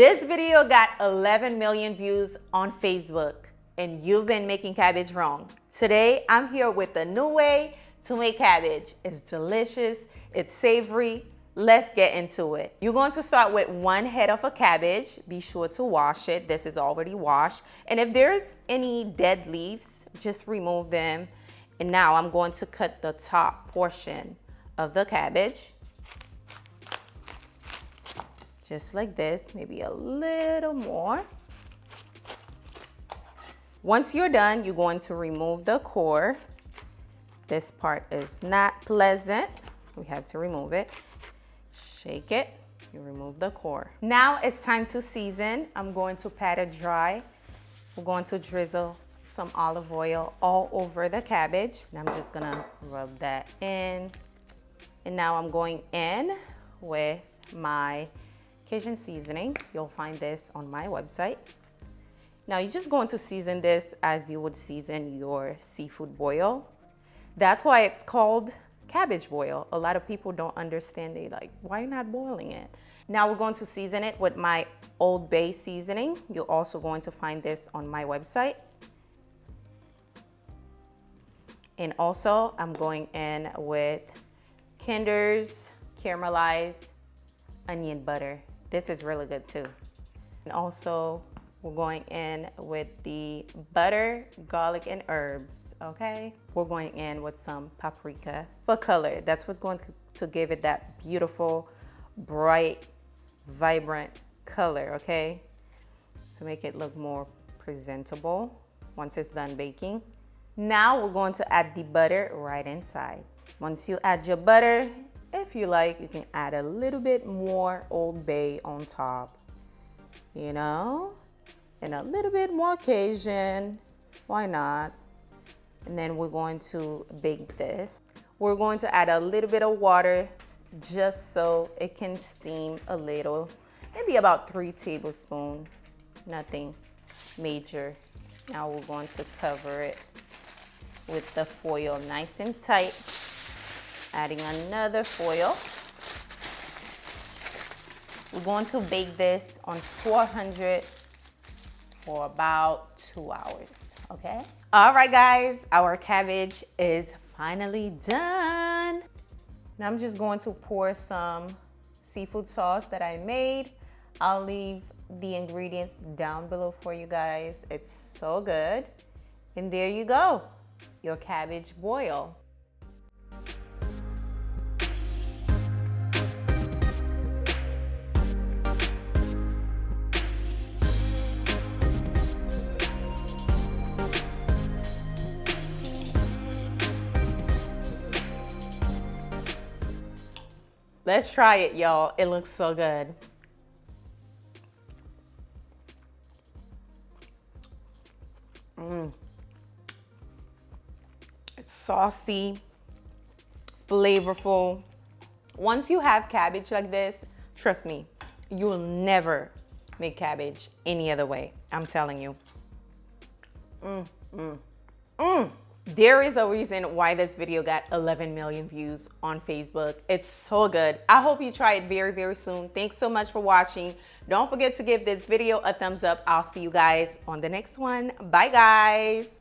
This video got 11 million views on Facebook, and you've been making cabbage wrong. Today, I'm here with a new way to make cabbage. It's delicious, it's savory. Let's get into it. You're going to start with 1 head of a cabbage. Be sure to wash it. This is already washed. And if there's any dead leaves, just remove them. And now I'm going to cut the top portion of the cabbage. Just like this, maybe a little more. Once you're done, you're going to remove the core. This part is not pleasant. We have to remove it. Shake it, you remove the core. Now it's time to season. I'm going to pat it dry. We're going to drizzle some olive oil all over the cabbage. And I'm just gonna rub that in. And now I'm going in with my Cajun seasoning. You'll find this on my website. Now you're just going to season this as you would season your seafood boil. That's why it's called cabbage boil. A lot of people don't understand. They like, why are you not boiling it? Now we're going to season it with my Old Bay seasoning. You're also going to find this on my website. And also I'm going in with Kinder's caramelized onion butter. This is really good too. And also we're going in with the butter, garlic, and herbs, okay? We're going in with some paprika for color. That's what's going to give it that beautiful, bright, vibrant color, okay? To make it look more presentable once it's done baking. Now we're going to add the butter right inside. Once you add your butter, if you like, you can add a little bit more Old Bay on top, you know, and a little bit more Cajun, why not? And then we're going to bake this. We're going to add a little bit of water just so it can steam a little, maybe about 3 tablespoons, nothing major. Now we're going to cover it with the foil nice and tight. Adding another foil. We're going to bake this on 400 for about 2 hours, okay? All right, guys, our cabbage is finally done. Now I'm just going to pour some seafood sauce that I made. I'll leave the ingredients down below for you guys. It's so good. And there you go, your cabbage boil. Let's try it, y'all. It looks so good. It's saucy, flavorful. Once you have cabbage like this, trust me, you will never make cabbage any other way. I'm telling you. There is a reason why this video got 11 million views on Facebook. It's so good. I hope you try it very, very soon. Thanks so much for watching. Don't forget to give this video a thumbs up. I'll see you guys on the next one. Bye, guys.